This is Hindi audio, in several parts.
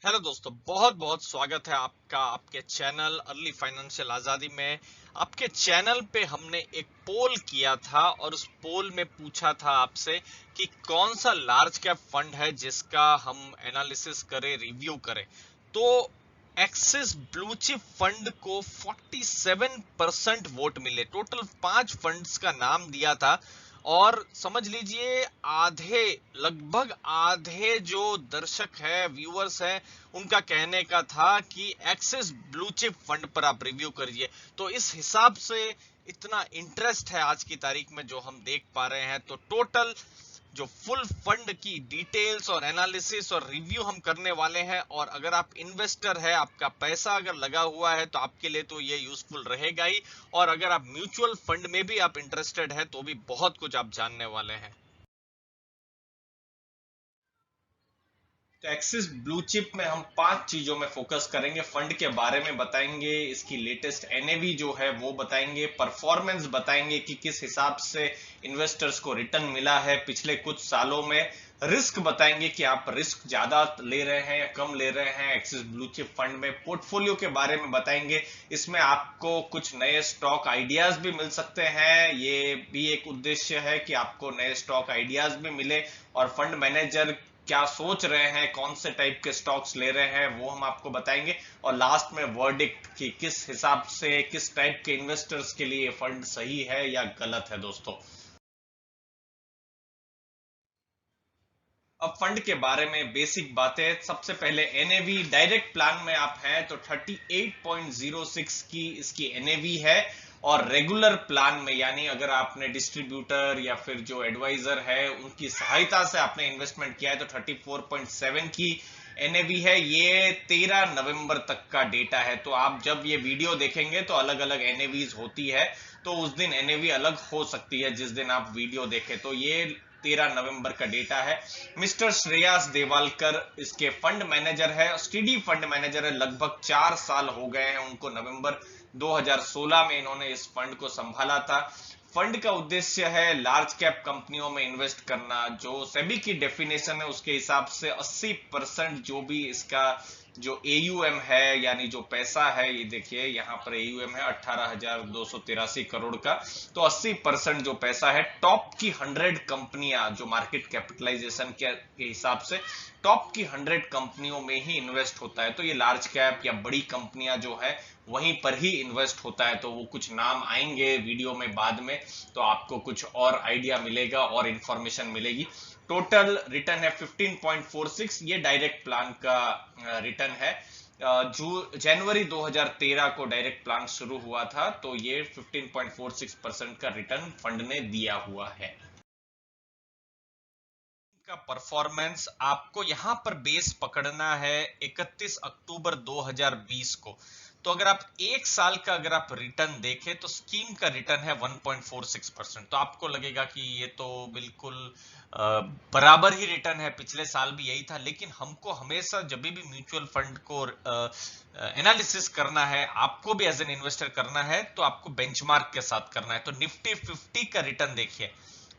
हेलो दोस्तों, बहुत बहुत स्वागत है आपका आपके चैनल अर्ली फाइनेंशियल आजादी में। आपके चैनल पे हमने एक पोल किया था और उस पोल में पूछा था आपसे कि कौन सा लार्ज कैप फंड है जिसका हम एनालिसिस करें, रिव्यू करें। तो एक्सिस ब्लू चिप फंड को 47% वोट मिले। टोटल 5 फंड्स का नाम दिया था और समझ लीजिए आधे, लगभग आधे जो दर्शक है, व्यूअर्स हैं, उनका कहने का था कि एक्सिस ब्लू चिप फंड पर आप रिव्यू करिए। तो इस हिसाब से इतना इंटरेस्ट है आज की तारीख में जो हम देख पा रहे हैं। तो टोटल जो फुल फंड की डिटेल्स और एनालिसिस और रिव्यू हम करने वाले हैं। और अगर आप इन्वेस्टर है, आपका पैसा अगर लगा हुआ है तो आपके लिए तो ये यूजफुल रहेगा ही। और अगर आप म्यूचुअल फंड में भी आप इंटरेस्टेड है तो भी बहुत कुछ आप जानने वाले हैं। तो एक्सिस ब्लू चिप में हम 5 चीजों में फोकस करेंगे। फंड के बारे में बताएंगे, इसकी लेटेस्ट एनएवी जो है वो बताएंगे, परफॉर्मेंस बताएंगे कि किस हिसाब से इन्वेस्टर्स को रिटर्न मिला है पिछले कुछ सालों में, रिस्क बताएंगे कि आप रिस्क ज्यादा ले रहे हैं या कम ले रहे हैं एक्सिस ब्लू चिप फंड में, पोर्टफोलियो के बारे में बताएंगे। इसमें आपको कुछ नए स्टॉक आइडियाज भी मिल सकते हैं, ये भी एक उद्देश्य है कि आपको नए स्टॉक आइडियाज भी मिले। और फंड मैनेजर क्या सोच रहे हैं, कौन से टाइप के स्टॉक्स ले रहे हैं, वो हम आपको बताएंगे। और लास्ट में वर्डिक्ट कि किस हिसाब से, किस टाइप के इन्वेस्टर्स के लिए फंड सही है या गलत है दोस्तों। अब फंड के बारे में बेसिक बातें। सबसे पहले एनएवी, डायरेक्ट प्लान में आप हैं तो 38.06 की इसकी एनएवी है। और रेगुलर प्लान में, यानी अगर आपने डिस्ट्रीब्यूटर या फिर जो एडवाइजर है उनकी सहायता से आपने इन्वेस्टमेंट किया है तो 34.7 की एनएवी है। ये 13 नवंबर तक का डेटा है। तो आप जब ये वीडियो देखेंगे तो अलग अलग एनएवीज होती है, तो उस दिन एनएवी अलग हो सकती है जिस दिन आप वीडियो देखें। तो ये 13 नवंबर का डेटा है। मिस्टर श्रेयास देवालकर इसके फंड मैनेजर है, स्टीडी फंड मैनेजर है। लगभग 4 साल हो गए हैं उनको। नवंबर 2016 में इन्होंने इस फंड को संभाला था। फंड का उद्देश्य है लार्ज कैप कंपनियों में इन्वेस्ट करना। जो सेबी की डेफिनेशन है उसके हिसाब से 80% जो भी इसका जो एयूएम है, यानी जो पैसा है, ये देखिए यहाँ पर एयूएम है 18,283 करोड़ का। तो 80% जो पैसा है टॉप की 100 कंपनियां, जो मार्केट कैपिटलाइजेशन के हिसाब से टॉप की 100 कंपनियों में ही इन्वेस्ट होता है। तो ये लार्ज कैप या बड़ी कंपनियां जो है वहीं पर ही इन्वेस्ट होता है। तो वो कुछ नाम आएंगे वीडियो में बाद में, तो आपको कुछ और आइडिया मिलेगा और इंफॉर्मेशन मिलेगी। टोटल रिटर्न है 15.46। ये डायरेक्ट प्लान का रिटर्न है। जो जनवरी 2013 को डायरेक्ट प्लान शुरू हुआ था, तो ये 15.46% का रिटर्न फंड ने दिया हुआ है। का परफॉर्मेंस आपको यहां पर बेस पकड़ना है 31 अक्टूबर 2020 को। तो अगर आप एक साल का अगर आप रिटर्न देखें तो स्कीम का रिटर्न है 1.46%। तो आपको लगेगा कि ये तो बिल्कुल बराबर ही रिटर्न है, पिछले साल भी यही था। लेकिन हमको हमेशा जब भी म्यूचुअल फंड को एनालिसिस करना है, आपको भी एज एन इन्वेस्टर करना है, तो आपको बेंचमार्क के साथ करना है। तो निफ्टी 50 का रिटर्न देखिए,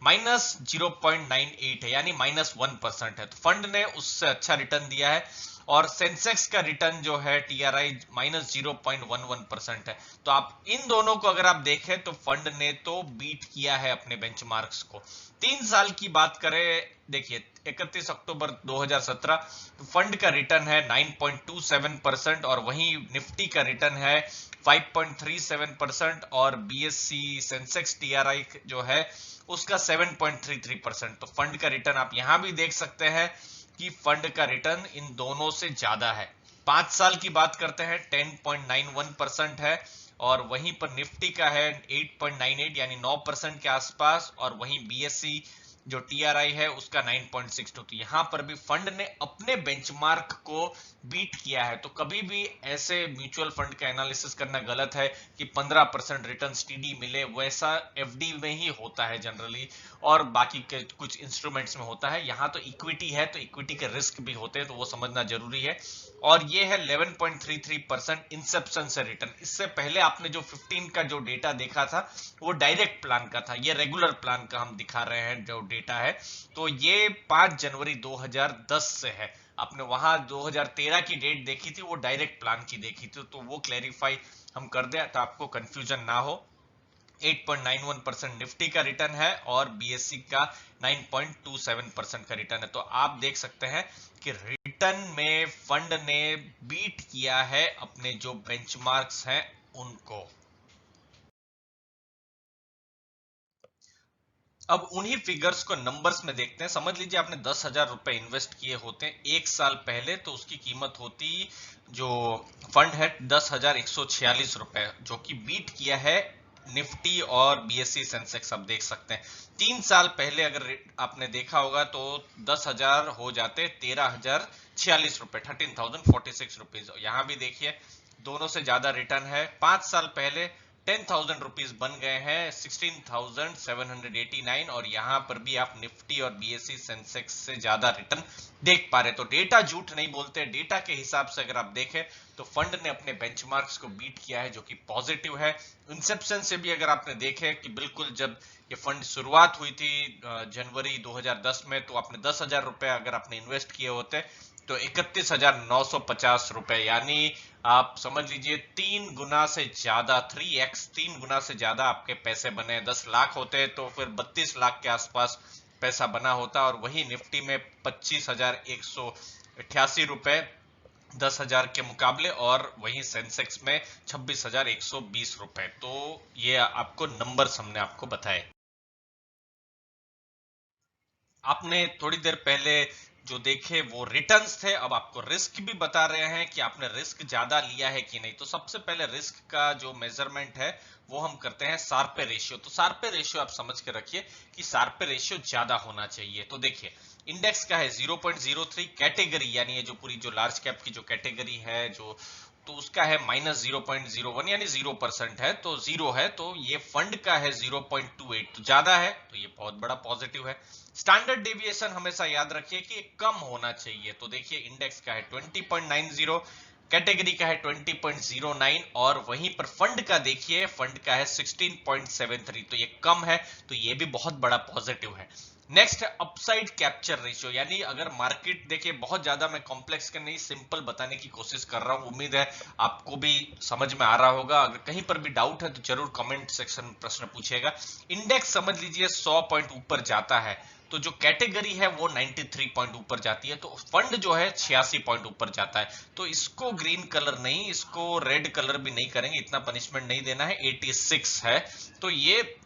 -0.98 है, यानी -1% है। तो फंड ने उससे अच्छा रिटर्न दिया है। और सेंसेक्स का रिटर्न जो है टीआरआई -0.11% है। तो आप इन दोनों को अगर आप देखें तो फंड ने तो बीट किया है अपने बेंचमार्क्स को। 3 साल की बात करें, देखिए 31 अक्टूबर 2017 तो फंड का रिटर्न है 9.27% और वहीं निफ्टी का रिटर्न है 5.37% और बीएससी सेंसेक्स टीआरआई जो है उसका 7.33%। तो फंड का रिटर्न आप यहां भी देख सकते हैं कि फंड का रिटर्न इन दोनों से ज्यादा है। 5 साल की बात करते हैं 10.91% है। और वहीं पर निफ्टी का है 8.98 यानी 9% के आसपास। और वहीं बीएससी जो टीआरआई है उसका 9.62। तो यहां पर भी फंड ने अपने बेंचमार्क को बीट किया है। तो कभी भी ऐसे म्यूचुअल फंड का एनालिसिस करना गलत है कि 15% रिटर्न स्टीडी मिले, वैसा एफडी में ही होता है जनरली और बाकी के कुछ इंस्ट्रूमेंट्स में होता है। यहाँ तो इक्विटी है तो इक्विटी के रिस्क भी होते हैं, तो वो समझना जरूरी है। और ये है 11.33% इंसेप्शन से रिटर्न। इससे पहले आपने जो 15 का जो डेटा देखा था वो डायरेक्ट प्लान का था, ये रेगुलर प्लान का हम दिखा रहे हैं जो डेटा है। तो ये 5 जनवरी 2010 से है। आपने वहां 2013 की डेट देखी थी, वो डायरेक्ट प्लान की देखी थी, तो वो क्लैरिफाई हम कर दें तो आपको कंफ्यूजन ना हो। 8.91% निफ्टी का रिटर्न है और बीएससी का 9.27% का रिटर्न है। तो आप देख सकते हैं कि रिटर्न में फंड ने बीट किया है अपने जो बेंचमार्क्स हैं उनको। अब उन्हीं फिगर्स को नंबर्स में देखते हैं। समझ लीजिए आपने 10,000 रुपए इन्वेस्ट किए होते हैं एक साल पहले, तो उसकी कीमत होती जो फंड है 10,146 रुपए, जो कि बीट किया है निफ्टी और बीएससी सेंसेक्स। आप देख सकते हैं 3 साल पहले अगर आपने देखा होगा तो 10,000 हो जाते 13,046 रुपए, 13,046 रुपीज। यहां भी देखिए दोनों से ज्यादा रिटर्न है। 5 साल पहले 10,000 रुपीज बन गए हैं 16,789, और यहां पर भी आप निफ्टी और बीएससी सेंसेक्स से ज्यादा रिटर्न देख पा रहे। तो डेटा झूठ नहीं बोलते। डेटा के हिसाब से अगर आप देखें तो फंड ने अपने बेंचमार्क्स को बीट किया है, जो कि पॉजिटिव है। इंसेप्शन से भी अगर आपने देखे कि बिल्कुल जब ये फंड शुरुआत हुई थी जनवरी 2010 में, तो आपने 10,000 रुपए अगर आपने इन्वेस्ट किए होते तो 31,950 रुपए, यानी आप समझ लीजिए 3 गुना से ज्यादा, 3x, 3 गुना से ज्यादा आपके पैसे बने। 10 लाख होते तो फिर 32 लाख के आसपास पैसा बना होता। और वही निफ्टी में 25,188 रुपए 10,000 के मुकाबले, और वही सेंसेक्स में 26,120 रुपए। तो ये आपको नंबर हमने आपको बताए। आपने थोड़ी देर पहले जो देखे वो रिटर्न्स थे, अब आपको रिस्क भी बता रहे हैं कि आपने रिस्क ज्यादा लिया है कि नहीं। तो सबसे पहले रिस्क का जो मेजरमेंट है वो हम करते हैं शार्पे रेशियो। तो शार्पे रेशियो आप समझ के रखिए कि शार्पे रेशियो ज्यादा होना चाहिए। तो देखिए इंडेक्स का है 0.03, कैटेगरी यानी ये जो पूरी जो लार्ज कैप की जो कैटेगरी है जो, तो उसका है -0.01 यानी 0% है, तो 0 है। तो ये फंड का है 0.28, तो ज्यादा है, तो ये बहुत बड़ा पॉजिटिव है। स्टैंडर्ड डेविएशन हमेशा याद रखिए कि कम होना चाहिए। तो देखिए इंडेक्स का है 20.90, कैटेगरी का है 20.09, और वहीं पर फंड का देखिए, फंड का है 16.73, तो ये कम है, तो ये भी बहुत बड़ा पॉजिटिव है। नेक्स्ट है अपसाइड कैप्चर रेशियो, यानी अगर मार्केट देखिए, बहुत ज्यादा मैं कॉम्प्लेक्स का नहीं, सिंपल बताने की कोशिश कर रहा हूं। उम्मीद है आपको भी समझ में आ रहा होगा। अगर कहीं पर भी डाउट है तो जरूर कमेंट सेक्शन में प्रश्न पूछिएगा। इंडेक्स समझ लीजिए 100 पॉइंट ऊपर जाता है, तो जो कैटेगरी है वो 93 पॉइंट ऊपर जाती है, तो फंड जो है 86 पॉइंट ऊपर जाता है। तो इसको ग्रीन कलर नहीं, इसको रेड कलर भी नहीं करेंगे, इतना पनिशमेंट नहीं देना है। 86 है, तो ये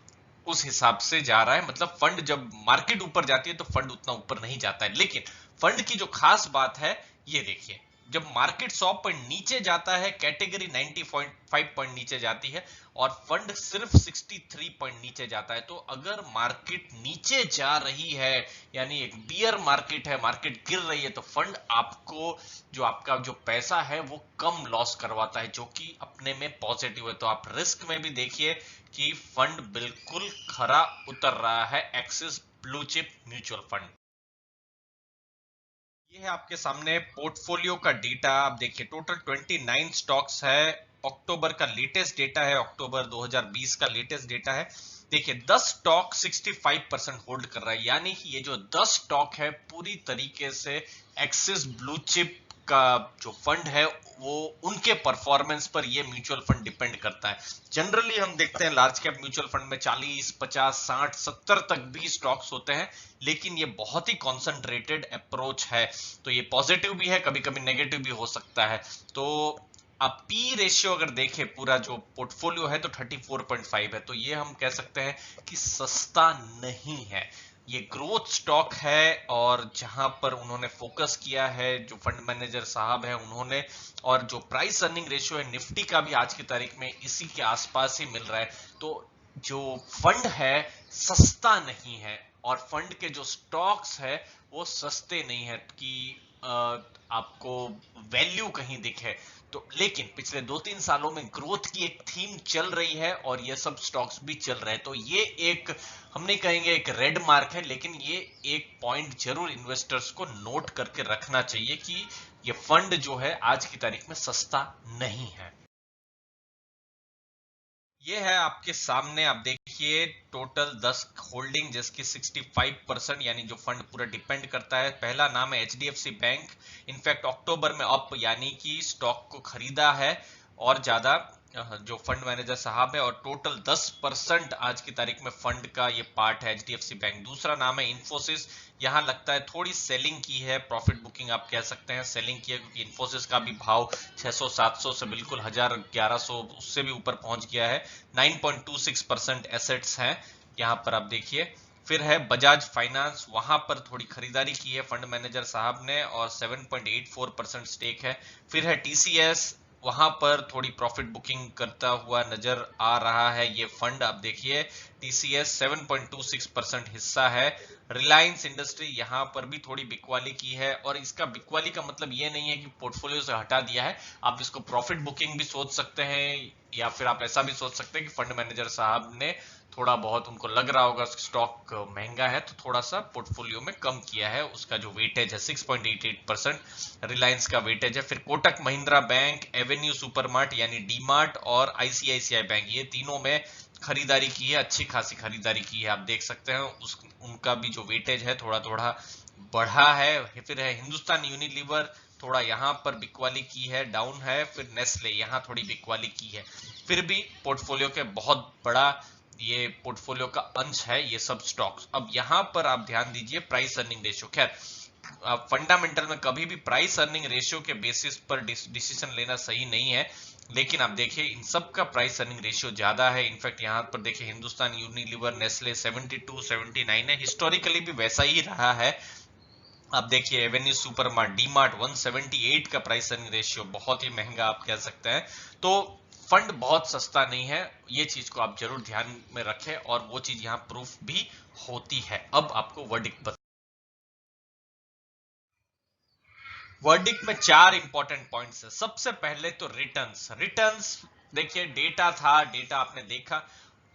उस हिसाब से जा रहा है। मतलब फंड जब मार्केट ऊपर जाती है तो फंड उतना ऊपर नहीं जाता है। लेकिन फंड की जो खास बात है ये देखिए, जब मार्केट 100 पॉइंट नीचे जाता है, कैटेगरी 95 पॉइंट नीचे जाती है, और फंड सिर्फ 63 पॉइंट नीचे जाता है। तो अगर मार्केट नीचे जा रही है, यानी एक बियर मार्केट है, मार्केट गिर रही है, तो फंड आपको जो आपका जो पैसा है वो कम लॉस करवाता है, जो कि अपने में पॉजिटिव है। तो आप रिस्क में भी देखिए कि फंड बिल्कुल खरा उतर रहा है, axis blue chip mutual fund. ये है आपके सामने पोर्टफोलियो का डेटा। आप देखिए टोटल 29 स्टॉक्स है। अक्टूबर का लेटेस्ट डेटा है, अक्टूबर 2020 का लेटेस्ट डेटा है। देखिए 10 स्टॉक 65% होल्ड कर रहा है, यानी कि ये जो 10 स्टॉक है पूरी तरीके से एक्सिस ब्लू चिप का जो फंड है वो उनके परफॉर्मेंस पर ये म्यूचुअल फंड डिपेंड करता है। जनरली हम देखते हैं लार्ज कैप म्यूचुअल फंड में 40, 50, 60, 70 तक भी स्टॉक्स होते हैं, लेकिन ये बहुत ही कॉन्सेंट्रेटेड अप्रोच है। तो ये पॉजिटिव भी है, कभी कभी नेगेटिव भी हो सकता है। तो अब पी रेशियो अगर देखें पूरा जो पोर्टफोलियो है तो 34.5 है, तो ये हम कह सकते हैं कि सस्ता नहीं है। ये ग्रोथ स्टॉक है, और जहां पर उन्होंने फोकस किया है जो फंड मैनेजर साहब है उन्होंने, और जो प्राइस अर्निंग रेशियो है निफ्टी का भी आज की तारीख में इसी के आसपास ही मिल रहा है। तो जो फंड है सस्ता नहीं है, और फंड के जो स्टॉक्स है वो सस्ते नहीं है कि आपको वैल्यू कहीं दिखे। तो लेकिन पिछले 2-3 सालों में ग्रोथ की एक थीम चल रही है, और ये सब स्टॉक्स भी चल रहे हैं। तो ये एक हम नहीं कहेंगे एक रेड मार्क है, लेकिन ये एक पॉइंट जरूर इन्वेस्टर्स को नोट करके रखना चाहिए कि ये फंड जो है आज की तारीख में सस्ता नहीं है। ये है आपके सामने, आप देखिए टोटल 10 होल्डिंग जिसकी 65% यानी जो फंड पूरा डिपेंड करता है। पहला नाम है HDFC बैंक। इनफैक्ट अक्टूबर में अप यानी कि स्टॉक को खरीदा है और ज्यादा जो फंड मैनेजर साहब है, और टोटल 10% आज की तारीख में फंड का ये पार्ट है HDFC बैंक। दूसरा नाम है इन्फोसिस। यहाँ लगता है थोड़ी सेलिंग की है, प्रॉफिट बुकिंग आप कह सकते हैं, सेलिंग की है क्योंकि इन्फोसिस का भी भाव 600-700 से बिल्कुल 1000-1100 उससे भी ऊपर पहुंच गया है। 9.26% एसेट्स हैं यहाँ पर आप देखिए। फिर है बजाज फाइनेंस, वहां पर थोड़ी खरीदारी की है फंड मैनेजर साहब ने और 7.84% स्टेक है। फिर है TCS, वहां पर थोड़ी प्रॉफिट बुकिंग करता हुआ नजर आ रहा है ये फंड। आप देखिए TCS 7.26% हिस्सा है। रिलायंस इंडस्ट्री यहाँ पर भी थोड़ी बिकवाली की है, और इसका बिकवाली का मतलब ये नहीं है कि पोर्टफोलियो से हटा दिया है। आप इसको प्रॉफिट बुकिंग भी सोच सकते हैं, या फिर आप ऐसा भी सोच सकते हैं कि फंड मैनेजर साहब ने थोड़ा बहुत उनको लग रहा होगा स्टॉक महंगा है तो थोड़ा सा पोर्टफोलियो में कम किया है। उसका जो वेटेज है 6.88% रिलायंस का वेटेज है। फिर Kotak Mahindra bank, Avenue supermart यानी डीमार्ट और ICICI बैंक, ये तीनों में खरीदारी की है, अच्छी खासी खरीदारी की है। आप देख सकते हैं उनका भी जो वेटेज है थोड़ा थोड़ा बढ़ा है। फिर है हिंदुस्तान यूनिलीवर, थोड़ा यहाँ पर बिकवाली की है, डाउन है। फिर नेस्ले, यहाँ थोड़ी बिकवाली की है। फिर भी पोर्टफोलियो के बहुत बड़ा ये पोर्टफोलियो का अंश है ये सब स्टॉक्स। अब यहाँ पर आप ध्यान दीजिए प्राइस अर्निंग रेशियो। खैर फंडामेंटल में कभी भी प्राइस अर्निंग रेशियो के बेसिस पर डिसीजन लेना सही नहीं है, लेकिन आप देखिए इन सब का प्राइस अर्निंग रेशियो ज्यादा है। इनफैक्ट यहाँ पर देखिए हिंदुस्तान यूनिलीवर, नेस्ले 72-79 है, हिस्टोरिकली भी वैसा ही रहा है। आप देखिए एवेन्यू सुपरमार्ट, डीमार्ट 178 का प्राइस अर्निंग रेशियो, बहुत ही महंगा आप कह सकते हैं। तो फंड बहुत सस्ता नहीं है, ये चीज को आप जरूर ध्यान में रखें, और वो चीज यहाँ प्रूफ भी होती है। अब आपको वर्डिक्ट वर्डिक्ट में 4 इंपॉर्टेंट पॉइंट्स है। सबसे पहले तो रिटर्न्स देखिए, डेटा था, डेटा आपने देखा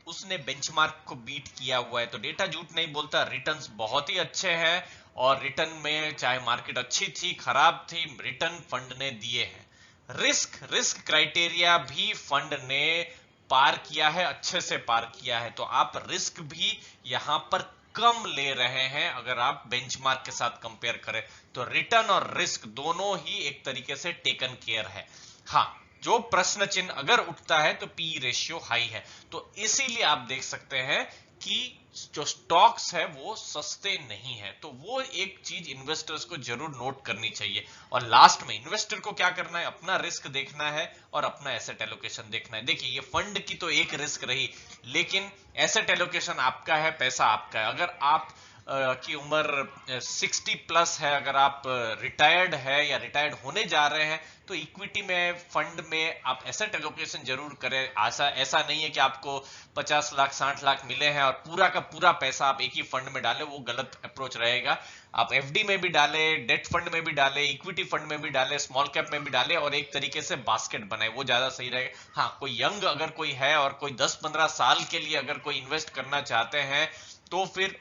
उसने बेंचमार्क को बीट किया हुआ है, तो डेटा झूठ नहीं बोलता। रिटर्न्स बहुत ही अच्छे हैं, और रिटर्न में चाहे मार्केट अच्छी थी खराब थी, रिटर्न फंड ने दिए हैं। रिस्क क्राइटेरिया भी फंड ने पार किया है, अच्छे से पार किया है। तो आप रिस्क भी यहां पर कम ले रहे हैं अगर आप बेंचमार्क के साथ कंपेयर करें, तो रिटर्न और रिस्क दोनों ही एक तरीके से टेकन केयर है। हाँ, जो प्रश्न चिन्ह अगर उठता है तो पी रेशियो हाई है, तो इसीलिए आप देख सकते हैं कि जो स्टॉक्स है वो सस्ते नहीं है। तो वो एक चीज इन्वेस्टर्स को जरूर नोट करनी चाहिए। और लास्ट में इन्वेस्टर को क्या करना है, अपना रिस्क देखना है और अपना एसेट एलोकेशन देखना है। देखिए ये फंड की तो एक रिस्क रही, लेकिन एसेट एलोकेशन आपका है, पैसा आपका है। अगर आप की उम्र 60 प्लस है, अगर आप रिटायर्ड है या रिटायर्ड होने जा रहे हैं, तो इक्विटी में फंड में आप एसेट एलोकेशन जरूर करें। ऐसा नहीं है कि आपको 50 लाख 60 लाख मिले हैं और पूरा का पूरा पैसा आप एक ही फंड में डालें, वो गलत अप्रोच रहेगा। आप FD में भी डालें, डेट फंड में भी डालें, इक्विटी फंड में भी डालें, स्मॉल कैप में भी डालें, और एक तरीके से बास्केट बनाए, वो ज्यादा सही रहेगा। हाँ, कोई यंग अगर कोई है और कोई 10-15 साल के लिए अगर कोई इन्वेस्ट करना चाहते हैं, तो फिर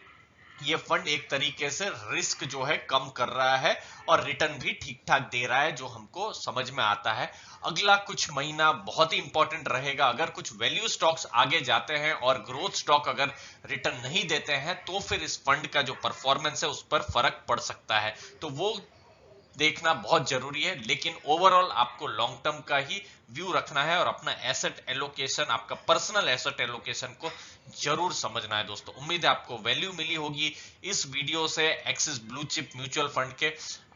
ये फंड एक तरीके से रिस्क जो है कम कर रहा है और रिटर्न भी ठीक ठाक दे रहा है, जो हमको समझ में आता है। अगला कुछ महीना बहुत ही इंपॉर्टेंट रहेगा। अगर कुछ वैल्यू स्टॉक्स आगे जाते हैं और ग्रोथ स्टॉक अगर रिटर्न नहीं देते हैं, तो फिर इस फंड का जो परफॉर्मेंस है उस पर फर्क पड़ सकता है, तो वो देखना बहुत जरूरी है। लेकिन ओवरऑल आपको लॉन्ग टर्म का ही व्यू रखना है और अपना एसेट एलोकेशन, आपका पर्सनल एसेट एलोकेशन को जरूर समझना है। दोस्तों उम्मीद है आपको वैल्यू मिली होगी इस वीडियो से axis blue chip mutual fund के।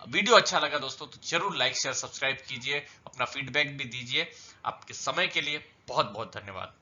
वीडियो अच्छा लगा दोस्तों तो जरूर लाइक शेयर सब्सक्राइब कीजिए, अपना फीडबैक भी दीजिए। आपके समय के लिए बहुत बहुत धन्यवाद।